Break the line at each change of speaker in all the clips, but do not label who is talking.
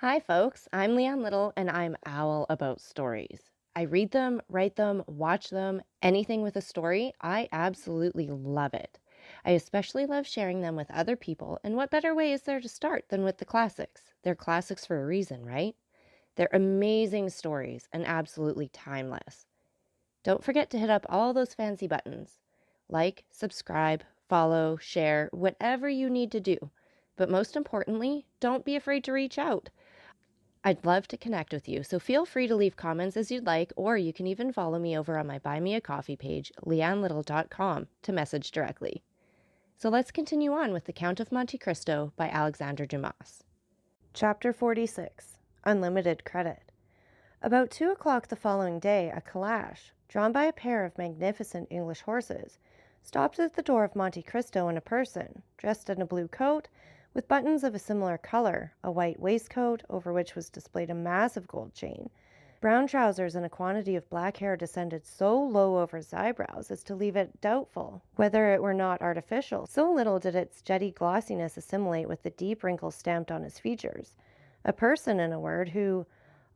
Hi, folks. I'm Leanne Little, and I'm owl about stories. I read them, write them, watch them, anything with a story. I absolutely love it. I especially love sharing them with other people, and what better way is there to start than with the classics? They're classics for a reason, right? They're amazing stories and absolutely timeless. Don't forget to hit up all those fancy buttons like, subscribe, follow, share, whatever you need to do. But most importantly, don't be afraid to reach out. I'd love to connect with you, so feel free to leave comments as you'd like, or you can even follow me over on my Buy Me a Coffee page, leannelittle.com, to message directly. So let's continue on with The Count of Monte Cristo by Alexandre Dumas. Chapter 46 Unlimited Credit. About 2 o'clock the following day, a calash, drawn by a pair of magnificent English horses, stopped at the door of Monte Cristo, and a person, dressed in a blue coat, with buttons of a similar color, a white waistcoat over which was displayed a massive gold chain, brown trousers, and a quantity of black hair descended so low over his eyebrows as to leave it doubtful whether it were not artificial, so little did its jetty glossiness assimilate with the deep wrinkles stamped on his features. A person, in a word, who,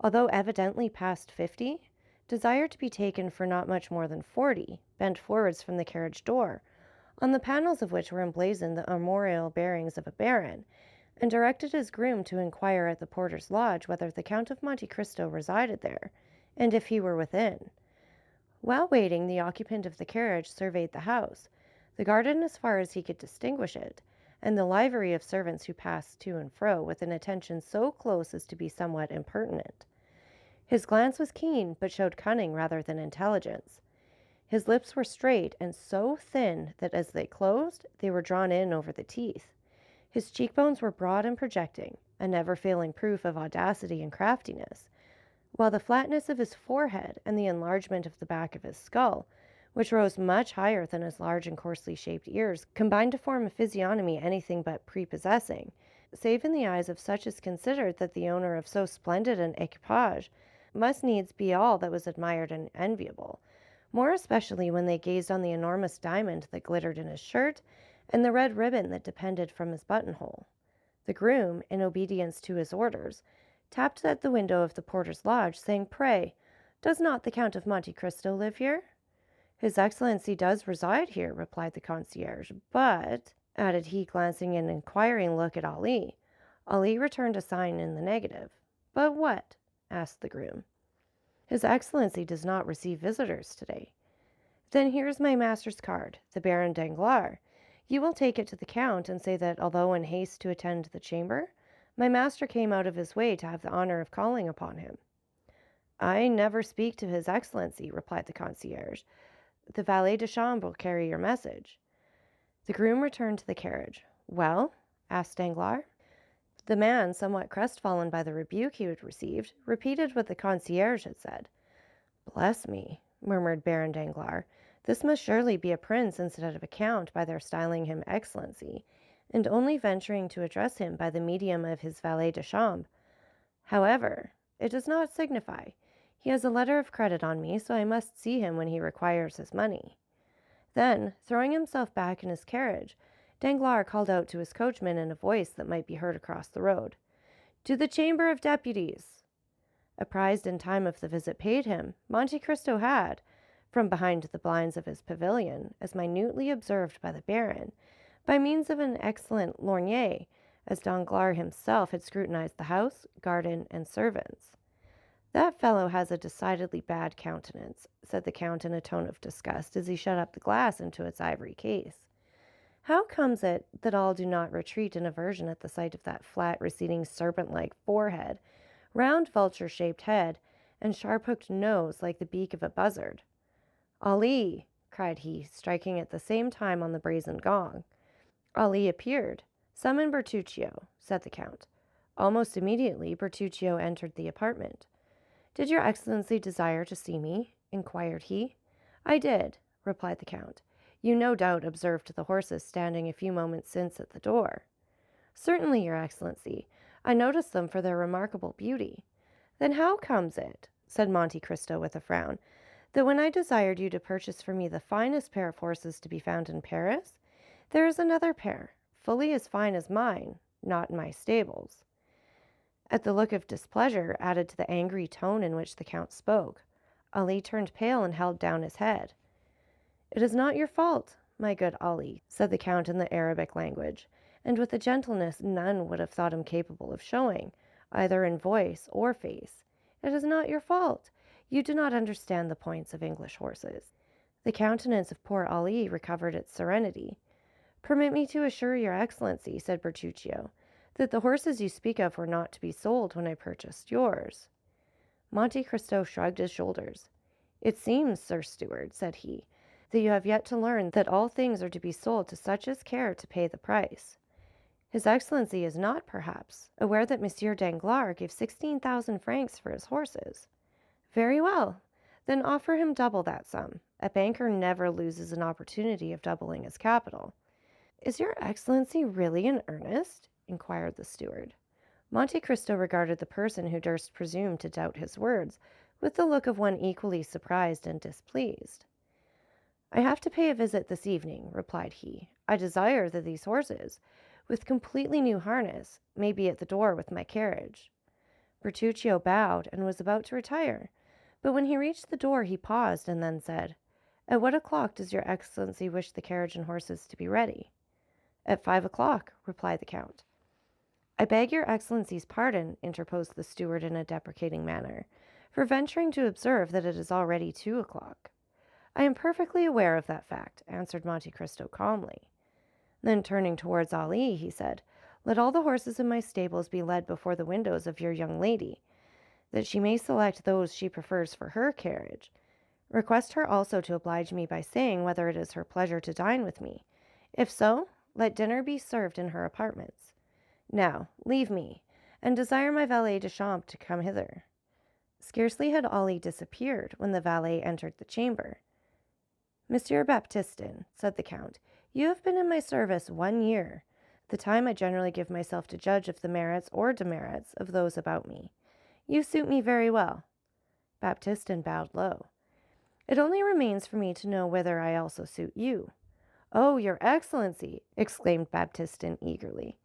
although evidently past 50, desired to be taken for not much more than 40, bent forwards from the carriage door, on the panels of which were emblazoned the armorial bearings of a baron, and directed his groom to inquire at the porter's lodge whether the Count of Monte Cristo resided there, and if he were within. While waiting, the occupant of the carriage surveyed the house, the garden as far as he could distinguish it, and the livery of servants who passed to and fro with an attention so close as to be somewhat impertinent. His glance was keen, but showed cunning rather than intelligence. His lips were straight and so thin that as they closed, they were drawn in over the teeth. His cheekbones were broad and projecting, a never-failing proof of audacity and craftiness, while the flatness of his forehead and the enlargement of the back of his skull, which rose much higher than his large and coarsely shaped ears, combined to form a physiognomy anything but prepossessing, save in the eyes of such as considered that the owner of so splendid an equipage must needs be all that was admired and enviable, more especially when they gazed on the enormous diamond that glittered in his shirt and the red ribbon that depended from his buttonhole. The groom, in obedience to his orders, tapped at the window of the porter's lodge, saying, "Pray, does not the Count of Monte Cristo live here?" "His Excellency does reside here," replied the concierge, "but," added he, glancing an inquiring look at Ali. Ali returned a sign in the negative. "But what?" asked the groom. "His Excellency does not receive visitors today." "Then here's my master's card, the Baron Danglars. You will take it to the Count and say that, although in haste to attend the chamber, my master came out of his way to have the honor of calling upon him." "I never speak to His Excellency," replied the concierge. "The valet de chambre will carry your message." The groom returned to the carriage. "Well?" asked Danglars. The man, somewhat crestfallen by the rebuke he had received, repeated what the concierge had said. "Bless me," murmured Baron Danglars, "this must surely be a prince instead of a count by their styling him Excellency, and only venturing to address him by the medium of his valet de chambre. However, it does not signify. He has a letter of credit on me, so I must see him when he requires his money." Then, throwing himself back in his carriage, Danglars called out to his coachman in a voice that might be heard across the road, "To the Chamber of Deputies!" Apprised in time of the visit paid him, Monte Cristo had, from behind the blinds of his pavilion, as minutely observed by the baron, by means of an excellent lorgnette, as Danglars himself had scrutinized the house, garden, and servants. "That fellow has a decidedly bad countenance," said the count in a tone of disgust as he shut up the glass into its ivory case. "How comes it that all do not retreat in aversion at the sight of that flat, receding, serpent-like forehead, round, vulture-shaped head, and sharp-hooked nose like the beak of a buzzard? Ali!" cried he, striking at the same time on the brazen gong. Ali appeared. "Summon Bertuccio," said the count. Almost immediately Bertuccio entered the apartment. "Did your Excellency desire to see me?" inquired he. "I did," replied the count. "You no doubt observed the horses standing a few moments since at the door." "Certainly, your Excellency. I noticed them for their remarkable beauty." "Then how comes it," said Monte Cristo with a frown, "that when I desired you to purchase for me the finest pair of horses to be found in Paris, there is another pair, fully as fine as mine, not in my stables?" At the look of displeasure added to the angry tone in which the Count spoke, Ali turned pale and held down his head. "It is not your fault, my good Ali," said the Count in the Arabic language, and with a gentleness none would have thought him capable of showing, either in voice or face. "It is not your fault. You do not understand the points of English horses." The countenance of poor Ali recovered its serenity. "Permit me to assure your Excellency," said Bertuccio, "that the horses you speak of were not to be sold when I purchased yours." Monte Cristo shrugged his shoulders. "It seems, Sir Steward," said he, "that you have yet to learn that all things are to be sold to such as care to pay the price. His Excellency is not, perhaps, aware that Monsieur Danglars gave 16,000 francs for his horses. Very well, then offer him double that sum. A banker never loses an opportunity of doubling his capital." "Is your Excellency really in earnest?" inquired the steward. Monte Cristo regarded the person who durst presume to doubt his words with the look of one equally surprised and displeased. "I have to pay a visit this evening," replied he. "I desire that these horses, with completely new harness, may be at the door with my carriage." Bertuccio bowed and was about to retire, but when he reached the door he paused and then said, "At what o'clock does your Excellency wish the carriage and horses to be ready?" "At 5 o'clock," replied the Count. "I beg your Excellency's pardon," interposed the steward in a deprecating manner, "for venturing to observe that it is already 2 o'clock." "I am perfectly aware of that fact," answered Monte Cristo calmly. Then turning towards Ali, he said, "Let all the horses in my stables be led before the windows of your young lady, that she may select those she prefers for her carriage. Request her also to oblige me by saying whether it is her pleasure to dine with me. If so, let dinner be served in her apartments. Now, leave me, and desire my valet de chambre to come hither." Scarcely had Ali disappeared when the valet entered the chamber. "Monsieur Baptistin," said the Count, "you have been in my service 1 year, the time I generally give myself to judge of the merits or demerits of those about me. You suit me very well." Baptistin bowed low. "It only remains for me to know whether I also suit you." "Oh, your Excellency!" exclaimed Baptistin eagerly.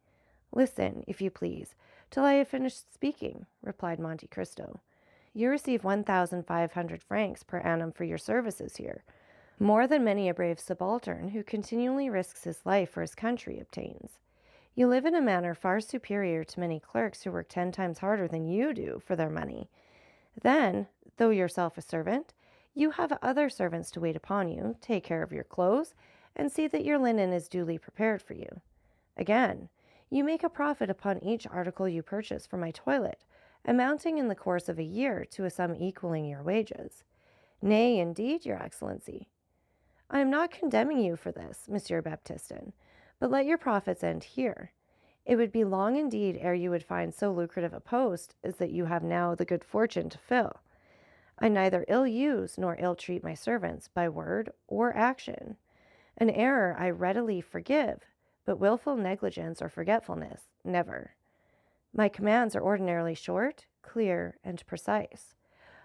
"Listen, if you please, till I have finished speaking," replied Monte Cristo. "You receive 1,500 francs per annum for your services here, more than many a brave subaltern who continually risks his life for his country obtains. You live in a manner far superior to many clerks who work 10 times harder than you do for their money. Then, though yourself a servant, you have other servants to wait upon you, take care of your clothes, and see that your linen is duly prepared for you. Again, you make a profit upon each article you purchase for my toilet, amounting in the course of a year to a sum equaling your wages. Nay, indeed, your Excellency. I am not condemning you for this, Monsieur Baptistin, but let your profits end here. It would be long indeed ere you would find so lucrative a post as that you have now the good fortune to fill. I neither ill-use nor ill-treat my servants by word or action. An error I readily forgive, but willful negligence or forgetfulness, never. My commands are ordinarily short, clear, and precise.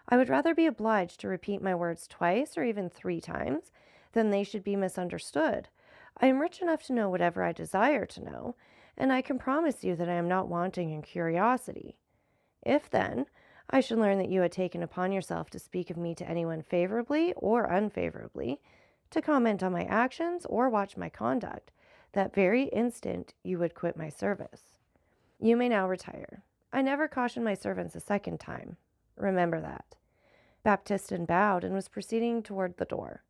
I would rather be obliged to repeat my words twice or even 3 times than they should be misunderstood. I am rich enough to know whatever I desire to know, and I can promise you that I am not wanting in curiosity. If, then, I should learn that you had taken upon yourself to speak of me to anyone favorably or unfavorably, to comment on my actions or watch my conduct, that very instant you would quit my service. You may now retire. I never caution my servants a second time. Remember that." Baptistin bowed and was proceeding toward the door.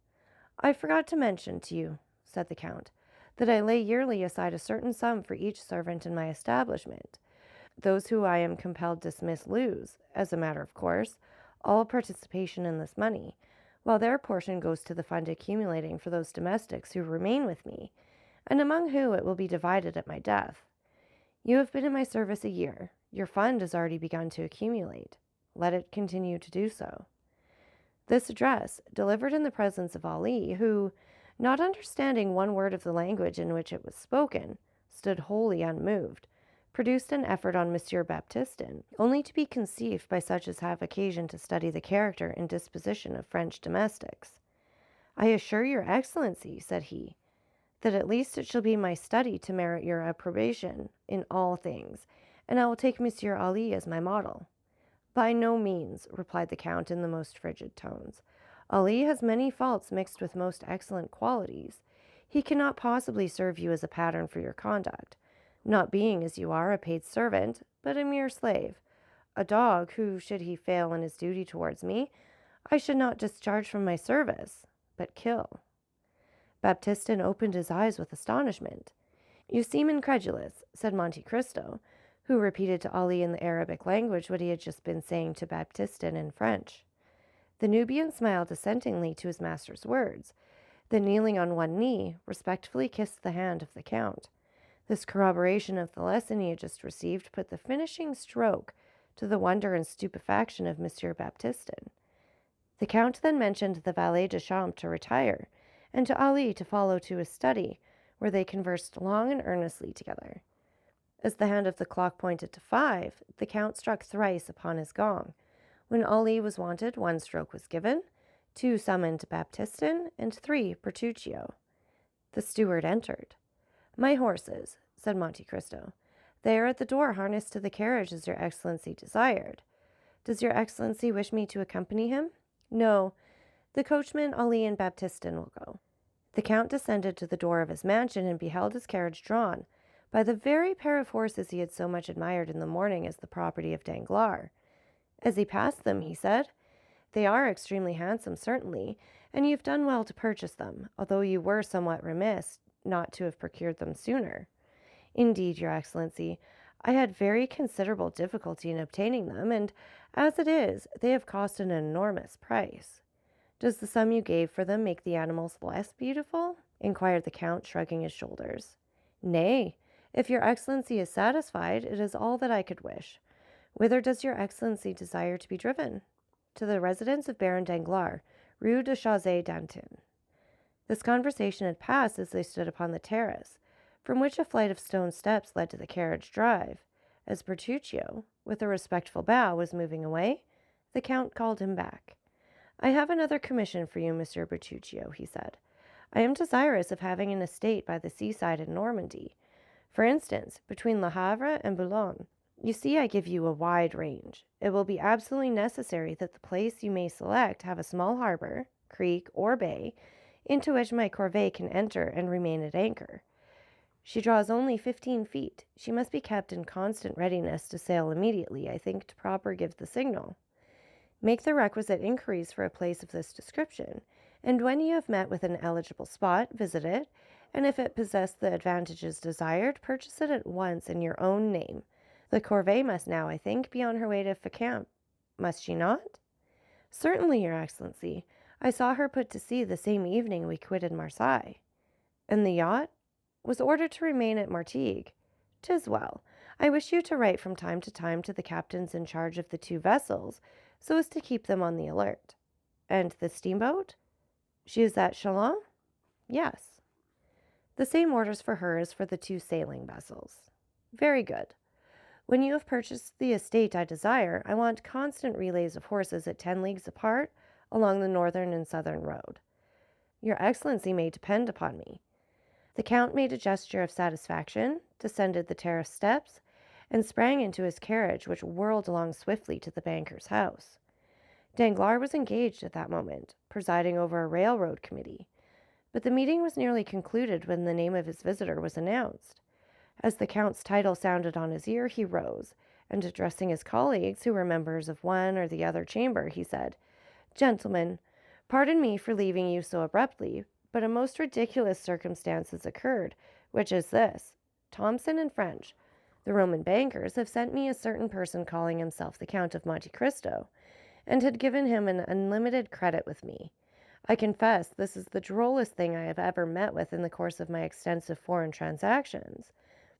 "I forgot to mention to you," said the Count, "that I lay yearly aside a certain sum for each servant in my establishment. Those who I am compelled to dismiss lose, as a matter of course, all participation in this money, while their portion goes to the fund accumulating for those domestics who remain with me, and among whom it will be divided at my death. You have been in my service a year. Your fund has already begun to accumulate. Let it continue to do so." This address, delivered in the presence of Ali, who, not understanding one word of the language in which it was spoken, stood wholly unmoved, produced an effort on Monsieur Baptistin, only to be conceived by such as have occasion to study the character and disposition of French domestics. "I assure your Excellency," said he, "that at least it shall be my study to merit your approbation in all things, and I will take Monsieur Ali as my model." "By no means," replied the Count in the most frigid tones. "Ali has many faults mixed with most excellent qualities. He cannot possibly serve you as a pattern for your conduct, not being, as you are, a paid servant, but a mere slave. A dog who, should he fail in his duty towards me, I should not discharge from my service, but kill." Baptistin opened his eyes with astonishment. "You seem incredulous," said Monte Cristo, who repeated to Ali in the Arabic language what he had just been saying to Baptistin in French. The Nubian smiled assentingly to his master's words, then kneeling on one knee, respectfully kissed the hand of the Count. This corroboration of the lesson he had just received put the finishing stroke to the wonder and stupefaction of Monsieur Baptistin. The Count then mentioned the valet de chambre to retire, and to Ali to follow to his study, where they conversed long and earnestly together. As the hand of the clock pointed to 5, the Count struck thrice upon his gong. When Ali was wanted, 1 stroke was given, 2 summoned Baptistin, and 3 Bertuccio. The steward entered. "My horses," said Monte Cristo. "They are at the door harnessed to the carriage as your Excellency desired. Does your Excellency wish me to accompany him?" "No. The coachman, Ali, and Baptistin will go." The Count descended to the door of his mansion and beheld his carriage drawn by the very pair of horses he had so much admired in the morning as the property of Danglars. As he passed them, he said, "They are extremely handsome, certainly, and you've done well to purchase them, although you were somewhat remiss not to have procured them sooner." "Indeed, your Excellency, I had very considerable difficulty in obtaining them, and, as it is, they have cost an enormous price." "Does the sum you gave for them make the animals less beautiful?" inquired the Count, shrugging his shoulders. "Nay, if your Excellency is satisfied, it is all that I could wish. Whither does your Excellency desire to be driven?" "To the residence of Baron Danglars, Rue de Chaussée d'Antin." This conversation had passed as they stood upon the terrace, from which a flight of stone steps led to the carriage drive. As Bertuccio, with a respectful bow, was moving away, the Count called him back. "I have another commission for you, Monsieur Bertuccio," he said. "I am desirous of having an estate by the seaside in Normandy. For instance, between Le Havre and Boulogne. You see, I give you a wide range. It will be absolutely necessary that the place you may select have a small harbor, creek, or bay, into which my corvette can enter and remain at anchor. She draws only 15 feet. She must be kept in constant readiness to sail immediately, I think, to proper give the signal. Make the requisite inquiries for a place of this description, and when you have met with an eligible spot, visit it, and if it possess the advantages desired, purchase it at once in your own name. The corvette must now, I think, be on her way to Fécamp. Must she not?" "Certainly, your Excellency. I saw her put to sea the same evening we quitted Marseilles." "And the yacht?" "Was ordered to remain at Martigues." "'Tis well. I wish you to write from time to time to the captains in charge of the 2 vessels, so as to keep them on the alert." "And the steamboat?" "She is at Chalons?" "Yes." "The same orders for her as for the 2 sailing vessels." "Very good. When you have purchased the estate I desire, I want constant relays of horses at 10 leagues apart along the northern and southern road." "Your Excellency may depend upon me." The Count made a gesture of satisfaction, descended the terrace steps, and sprang into his carriage, which whirled along swiftly to the banker's house. Danglars was engaged at that moment, presiding over a railroad committee, but the meeting was nearly concluded when the name of his visitor was announced. As the Count's title sounded on his ear, he rose, and addressing his colleagues, who were members of one or the other chamber, he said, "Gentlemen, pardon me for leaving you so abruptly, but a most ridiculous circumstance has occurred, which is this. Thomson and French, the Roman bankers, have sent me a certain person calling himself the Count of Monte Cristo, and had given him an unlimited credit with me. I confess this is the drollest thing I have ever met with in the course of my extensive foreign transactions,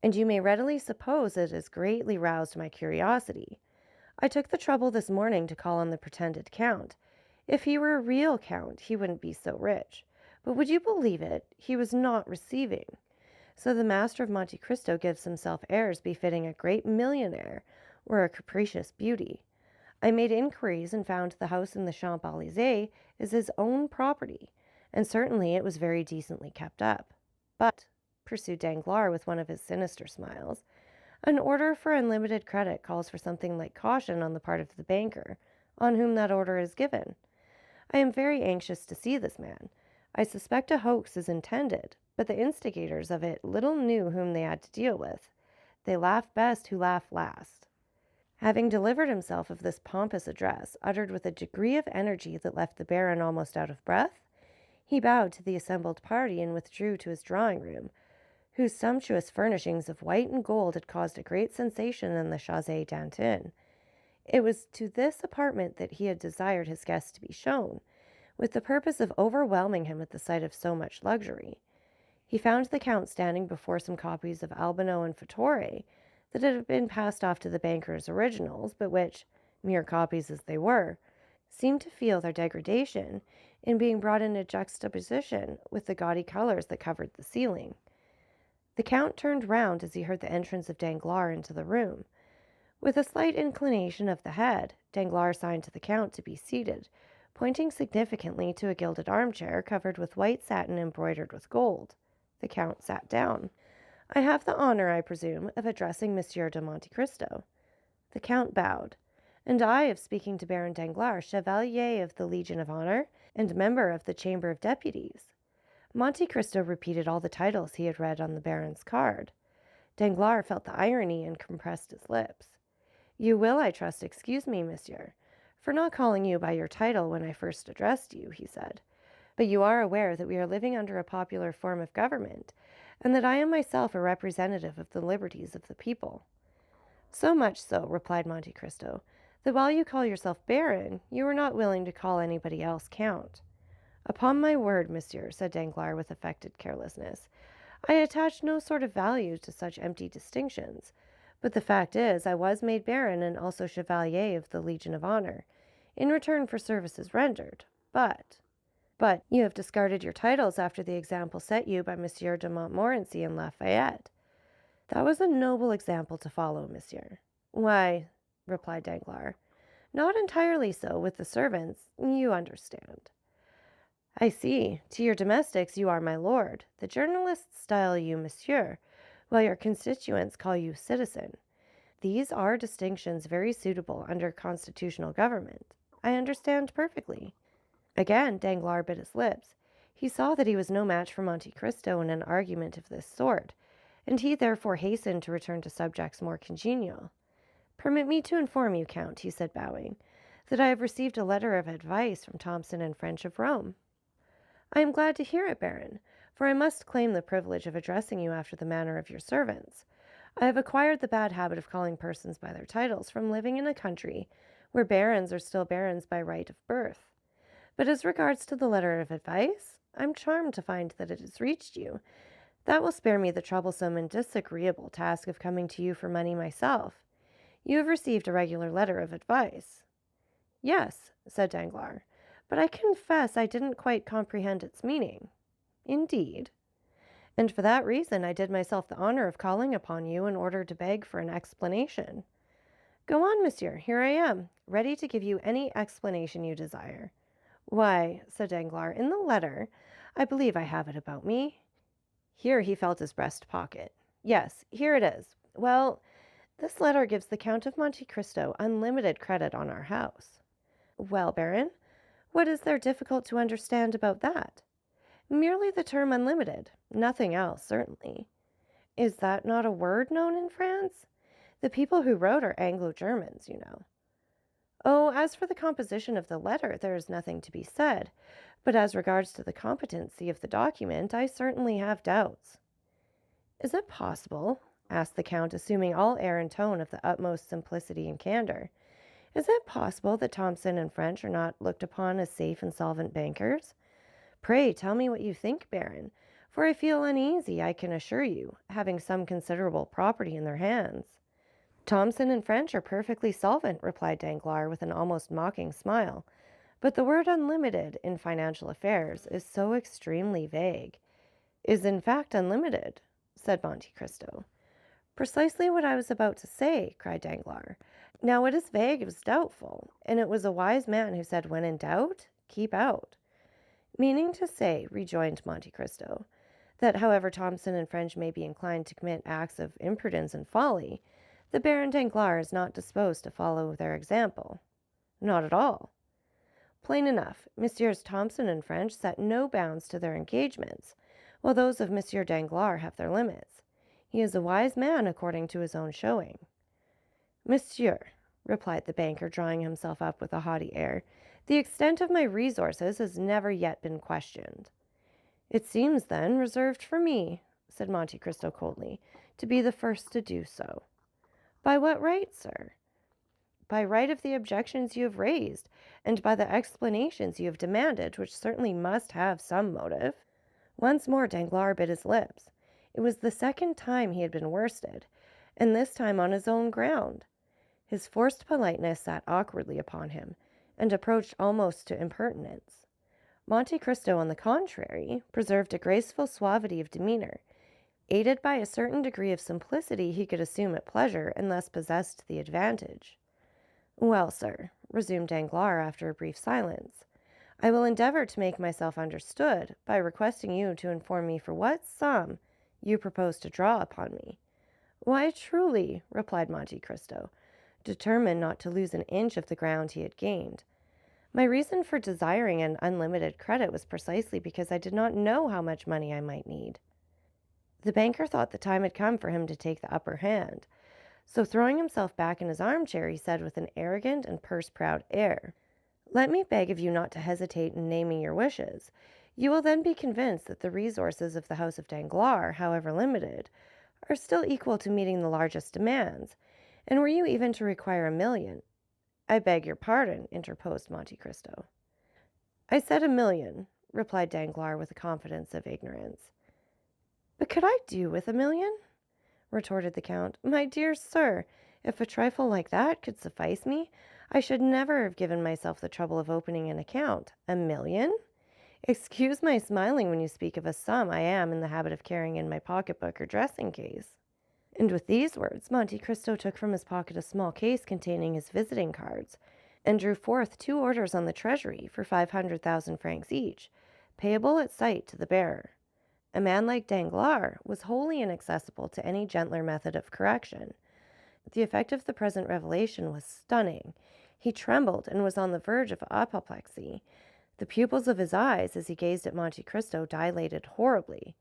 and you may readily suppose it has greatly roused my curiosity. I took the trouble this morning to call on the pretended Count. If he were a real Count, he wouldn't be so rich. But would you believe it? He was not receiving. So the master of Monte Cristo gives himself airs befitting a great millionaire or a capricious beauty. I made inquiries and found the house in the Champs-Élysées is his own property, and certainly it was very decently kept up. But," pursued Danglars with one of his sinister smiles, An order for unlimited credit calls for something like caution on the part of the banker, on whom that order is given. I am very anxious to see this man. I suspect a hoax is intended, but the instigators of it little knew whom they had to deal with. They laugh best who laugh last. Having delivered himself of this pompous address, uttered with a degree of energy that left the Baron almost out of breath, he bowed to the assembled party and withdrew to his drawing-room, whose sumptuous furnishings of white and gold had caused a great sensation in the Chaussee d'Antin. It was to this apartment that he had desired his guests to be shown, with the purpose of overwhelming him at the sight of so much luxury. He found the Count standing before some copies of Albano and Fattore that had been passed off to the banker as originals, but which, mere copies as they were, seemed to feel their degradation in being brought into juxtaposition with the gaudy colors that covered the ceiling. The Count turned round as he heard the entrance of Danglars into the room. With a slight inclination of the head, Danglars signed to the Count to be seated, pointing significantly to a gilded armchair covered with white satin embroidered with gold. The Count sat down. "I have the honor, I presume, of addressing Monsieur de Monte Cristo." The Count bowed. "And I of speaking to Baron Danglars, Chevalier of the Legion of Honor, and member of the Chamber of Deputies." Monte Cristo repeated all the titles he had read on the Baron's card. Danglars felt the irony and compressed his lips. "You will, I trust, excuse me, monsieur, for not calling you by your title when I first addressed you," he said. "But you are aware that we are living under a popular form of government, and that I am myself a representative of the liberties of the people." "So much so," replied Monte Cristo, "that while you call yourself baron, you are not willing to call anybody else count." "Upon my word, monsieur," said Danglars with affected carelessness, "I attach no sort of value to such empty distinctions. But the fact is, I was made baron and also chevalier of the Legion of Honor, in return for services rendered. But you have discarded your titles after the example set you by Monsieur de Montmorency and Lafayette." "That was a noble example to follow, monsieur." "Why," replied Danglars, "not entirely so with the servants, you understand." "I see. To your domestics you are my lord. The journalists style you monsieur, while your constituents call you citizen. These are distinctions very suitable under constitutional government. I understand perfectly." Again Danglars bit his lips. He saw that he was no match for Monte Cristo in an argument of this sort, and he therefore hastened to return to subjects more congenial. "Permit me to inform you, Count," he said, bowing, "that I have received a letter of advice from Thomson and French of Rome." "I am glad to hear it, baron, for I must claim the privilege of addressing you after the manner of your servants. I have acquired the bad habit of calling persons by their titles from living in a country where barons are still barons by right of birth. But as regards to the letter of advice, I'm charmed to find that it has reached you. That will spare me the troublesome and disagreeable task of coming to you for money myself. You have received a regular letter of advice." "Yes," said Danglars, "but I confess I didn't quite comprehend its meaning." "Indeed?" "And for that reason I did myself the honor of calling upon you in order to beg for an explanation." "Go on, monsieur, here I am, ready to give you any explanation you desire." "Why," said Danglars, "in the letter, I believe I have it about me." Here he felt his breast pocket. "Yes, here it is. Well, this letter gives the Count of Monte Cristo unlimited credit on our house." "Well, baron, what is there difficult to understand about that?" "Merely the term unlimited. Nothing else, certainly." "Is that not a word known in France? The people who wrote are Anglo-Germans, you know." "Oh, as for the composition of the letter, there is nothing to be said, but as regards to the competency of the document, I certainly have doubts." "Is it possible," asked the Count, assuming all air and tone of the utmost simplicity and candor, "is it possible that Thomson and French are not looked upon as safe and solvent bankers? Pray tell me what you think, baron, for I feel uneasy, I can assure you, having some considerable property in their hands." "Thomson and French are perfectly solvent," replied Danglars with an almost mocking smile, "but the word unlimited in financial affairs is so extremely vague." "Is in fact unlimited," said Monte Cristo. "Precisely what I was about to say," cried Danglars. "Now what is vague is doubtful, and it was a wise man who said, 'When in doubt, keep out.'" "Meaning to say," rejoined Monte Cristo, "that however Thomson and French may be inclined to commit acts of imprudence and folly, The Baron Danglars is not disposed to follow their example. Not at all. Plain enough, Messieurs Thompson and French set no bounds to their engagements, while those of Monsieur Danglars have their limits. He is a wise man according to his own showing. Monsieur, replied the banker, drawing himself up with a haughty air, the extent of my resources has never yet been questioned. It seems, then, reserved for me, said Monte Cristo coldly, to be the first to do so. By what right, sir? By right of the objections you have raised, and by the explanations you have demanded, which certainly must have some motive. Once more Danglars bit his lips. It was the second time he had been worsted, and this time on his own ground. His forced politeness sat awkwardly upon him, and approached almost to impertinence. Monte Cristo, on the contrary, preserved a graceful suavity of demeanor, aided by a certain degree of simplicity he could assume at pleasure, and thus possessed the advantage. Well, sir, resumed Danglars after a brief silence, I will endeavor to make myself understood by requesting you to inform me for what sum you propose to draw upon me. Why, truly, replied Monte Cristo, determined not to lose an inch of the ground he had gained. My reason for desiring an unlimited credit was precisely because I did not know how much money I might need. The banker thought the time had come for him to take the upper hand, so throwing himself back in his armchair, he said with an arrogant and purse-proud air, Let me beg of you not to hesitate in naming your wishes. You will then be convinced that the resources of the house of Danglars, however limited, are still equal to meeting the largest demands, and were you even to require 1,000,000— I beg your pardon, interposed Monte Cristo. I said 1,000,000, replied Danglars with the confidence of ignorance. But could I do with 1,000,000? retorted the count. My dear sir, if a trifle like that could suffice me, I should never have given myself the trouble of opening an account. 1,000,000? Excuse my smiling when you speak of a sum I am in the habit of carrying in my pocketbook or dressing case. And with these words, Monte Cristo took from his pocket a small case containing his visiting cards, and drew forth 2 orders on the treasury for 500,000 francs each, payable at sight to the bearer. A man like Danglars was wholly inaccessible to any gentler method of correction. The effect of the present revelation was stunning. He trembled and was on the verge of apoplexy. The pupils of his eyes, as he gazed at Monte Cristo, dilated horribly.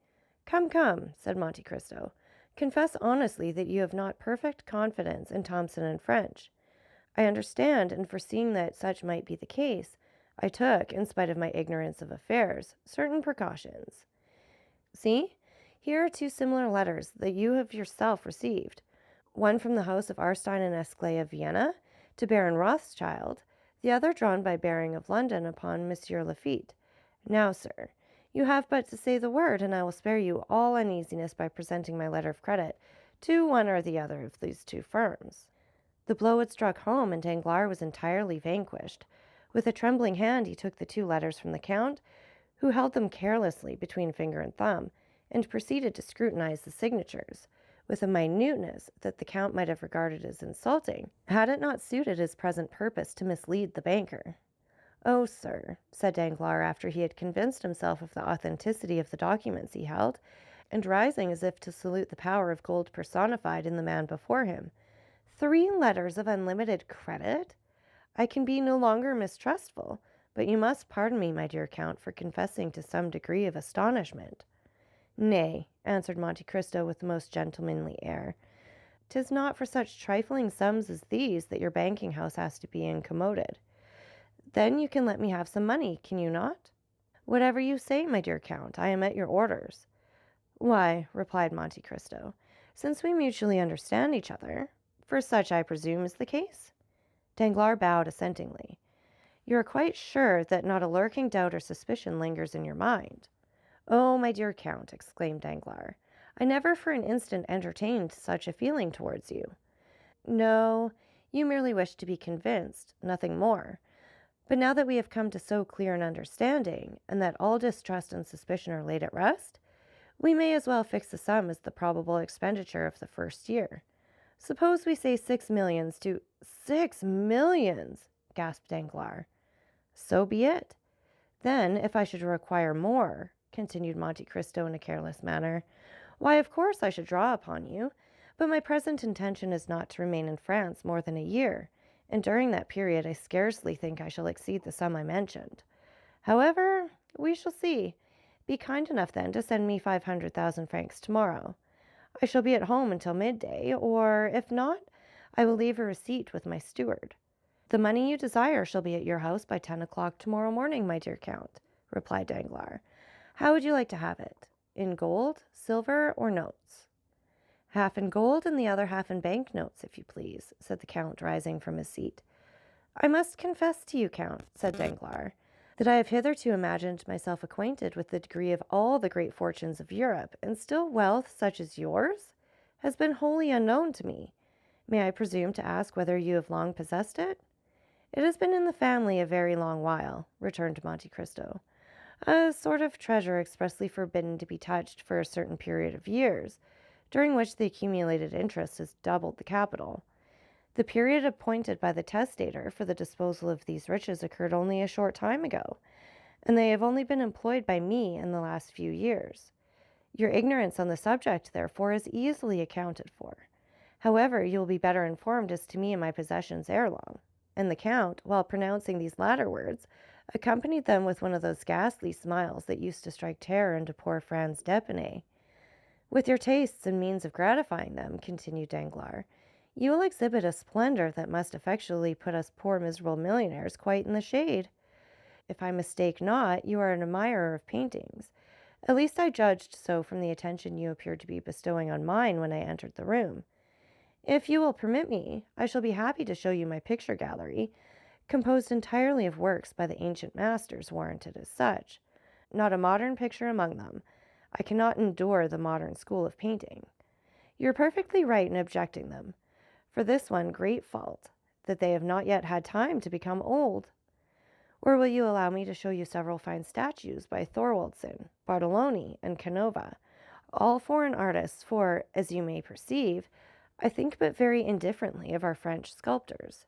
Come, come, said Monte Cristo, confess honestly that you have not perfect confidence in Thompson and French. I understand, and foreseeing that such might be the case, I took, in spite of my ignorance of affairs, certain precautions. See, here are 2 similar letters that you have yourself received, one from the house of Arstein and Esclay of Vienna to Baron Rothschild, the other drawn by Baring of London upon Monsieur Lafitte. Now, sir, you have but to say the word, and I will spare you all uneasiness by presenting my letter of credit to one or the other of these 2 firms. The blow had struck home, and Danglars was entirely vanquished. With a trembling hand he took the 2 letters from the count, who held them carelessly between finger and thumb, and proceeded to scrutinize the signatures, with a minuteness that the count might have regarded as insulting, had it not suited his present purpose to mislead the banker. Oh, sir, said Danglars, after he had convinced himself of the authenticity of the documents he held, and rising as if to salute the power of gold personified in the man before him, 3 letters of unlimited credit? I can be no longer mistrustful, but you must pardon me, my dear count, for confessing to some degree of astonishment. Nay, answered Monte Cristo with the most gentlemanly air, 'tis not for such trifling sums as these that your banking house has to be incommoded. Then you can let me have some money, can you not? Whatever you say, my dear count, I am at your orders. Why, replied Monte Cristo, since we mutually understand each other, for such I presume is the case? Danglars bowed assentingly. You are quite sure that not a lurking doubt or suspicion lingers in your mind? Oh, my dear count, exclaimed Danglars, I never for an instant entertained such a feeling towards you. No, you merely wish to be convinced, nothing more. But now that we have come to so clear an understanding, and that all distrust and suspicion are laid at rest, we may as well fix the sum as the probable expenditure of the first year. Suppose we say 6 millions to— 6 millions, gasped Danglars. So be it. Then, if I should require more, continued Monte Cristo in a careless manner, why, of course I should draw upon you. But my present intention is not to remain in France more than a year, and during that period I scarcely think I shall exceed the sum I mentioned. However, we shall see. Be kind enough then to send me 500,000 francs tomorrow. I shall be at home until midday, or if not, I will leave a receipt with my steward. The money you desire shall be at your house by 10 o'clock tomorrow morning, my dear Count, replied Danglars. How would you like to have it? In gold, silver, or notes? Half in gold and the other half in bank notes, if you please, said the Count, rising from his seat. I must confess to you, Count, said Danglars, that I have hitherto imagined myself acquainted with the degree of all the great fortunes of Europe, and still wealth such as yours has been wholly unknown to me. May I presume to ask whether you have long possessed it? It has been in the family a very long while, returned Monte Cristo. A sort of treasure expressly forbidden to be touched for a certain period of years, during which the accumulated interest has doubled the capital. The period appointed by the testator for the disposal of these riches occurred only a short time ago, and they have only been employed by me in the last few years. Your ignorance on the subject, therefore, is easily accounted for. However, you will be better informed as to me and my possessions ere long. And the Count, while pronouncing these latter words, accompanied them with one of those ghastly smiles that used to strike terror into poor Franz d'Épinay. With your tastes and means of gratifying them, continued Danglars, you will exhibit a splendor that must effectually put us poor miserable millionaires quite in the shade. If I mistake not, you are an admirer of paintings. At least I judged so from the attention you appeared to be bestowing on mine when I entered the room. If you will permit me, I shall be happy to show you my picture gallery, composed entirely of works by the ancient masters warranted as such. Not a modern picture among them. I cannot endure the modern school of painting. You are perfectly right in objecting them. For this one great fault, that they have not yet had time to become old. Or will you allow me to show you several fine statues by Thorwaldsen, Bartoloni, and Canova, all foreign artists, for, as you may perceive, I think but very indifferently of our French sculptors.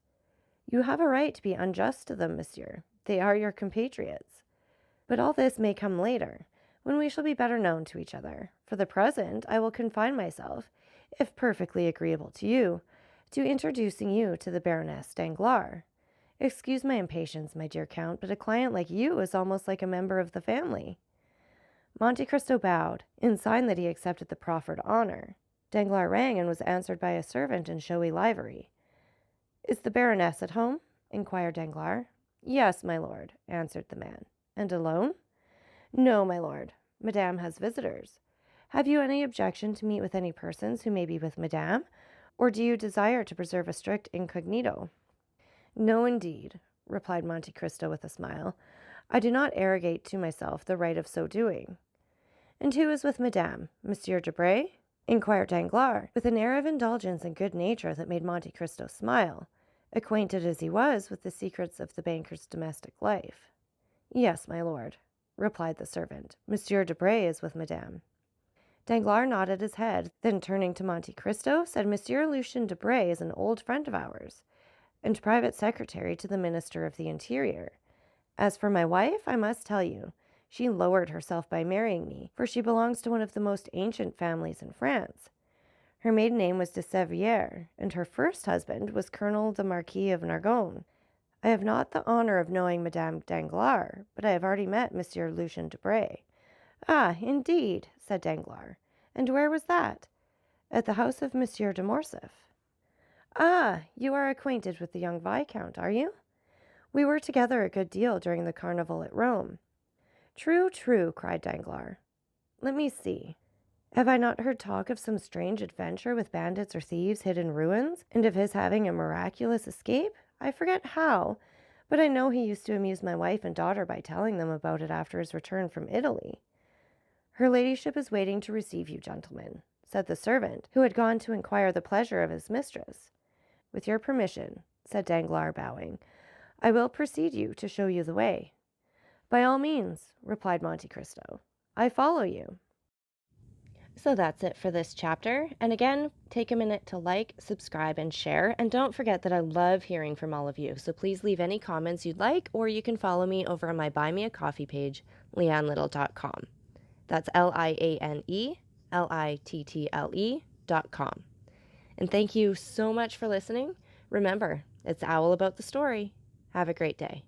You have a right to be unjust to them, monsieur. They are your compatriots. But all this may come later, when we shall be better known to each other. For the present, I will confine myself, if perfectly agreeable to you, to introducing you to the Baroness Danglars. Excuse my impatience, my dear Count, but a client like you is almost like a member of the family. Monte Cristo bowed, in sign that he accepted the proffered honor. Danglars rang and was answered by a servant in showy livery. Is the Baroness at home? inquired Danglars. Yes, my lord, answered the man. And alone? No, my lord. Madame has visitors. Have you any objection to meet with any persons who may be with Madame, or do you desire to preserve a strict incognito? No, indeed, replied Monte Cristo with a smile. I do not arrogate to myself the right of so doing. And who is with Madame? Monsieur Debray? inquired Danglars, with an air of indulgence and good nature that made Monte Cristo smile, acquainted as he was with the secrets of the banker's domestic life. Yes, my lord, replied the servant. Monsieur Debray is with Madame. Danglars nodded his head, then turning to Monte Cristo, said, Monsieur Lucien Debray is an old friend of ours, and private secretary to the Minister of the Interior. As for my wife, I must tell you, she lowered herself by marrying me, for she belongs to one of the most ancient families in France. Her maiden name was de Sévrier, and her first husband was Colonel the Marquis of Nargonne. I have not the honor of knowing Madame Danglars, but I have already met Monsieur Lucien Debray. Ah, indeed, said Danglars. And where was that? At the house of Monsieur de Morcerf. Ah, you are acquainted with the young Viscount, are you? We were together a good deal during the carnival at Rome. True, true, cried Danglars. Let me see. Have I not heard talk of some strange adventure with bandits or thieves hid in ruins, and of his having a miraculous escape? I forget how, but I know he used to amuse my wife and daughter by telling them about it after his return from Italy. Her ladyship is waiting to receive you, gentlemen, said the servant, who had gone to inquire the pleasure of his mistress. With your permission, said Danglars, bowing, I will precede you to show you the way. By all means, replied Monte Cristo. I follow you. So that's it for this chapter. And again, take a minute to like, subscribe, and share. And don't forget that I love hearing from all of you. So please leave any comments you'd like, or you can follow me over on my Buy Me a Coffee page, leannelittle.com. That's LiANELITTLE.com. And thank you so much for listening. Remember, it's Owl About the Story. Have a great day.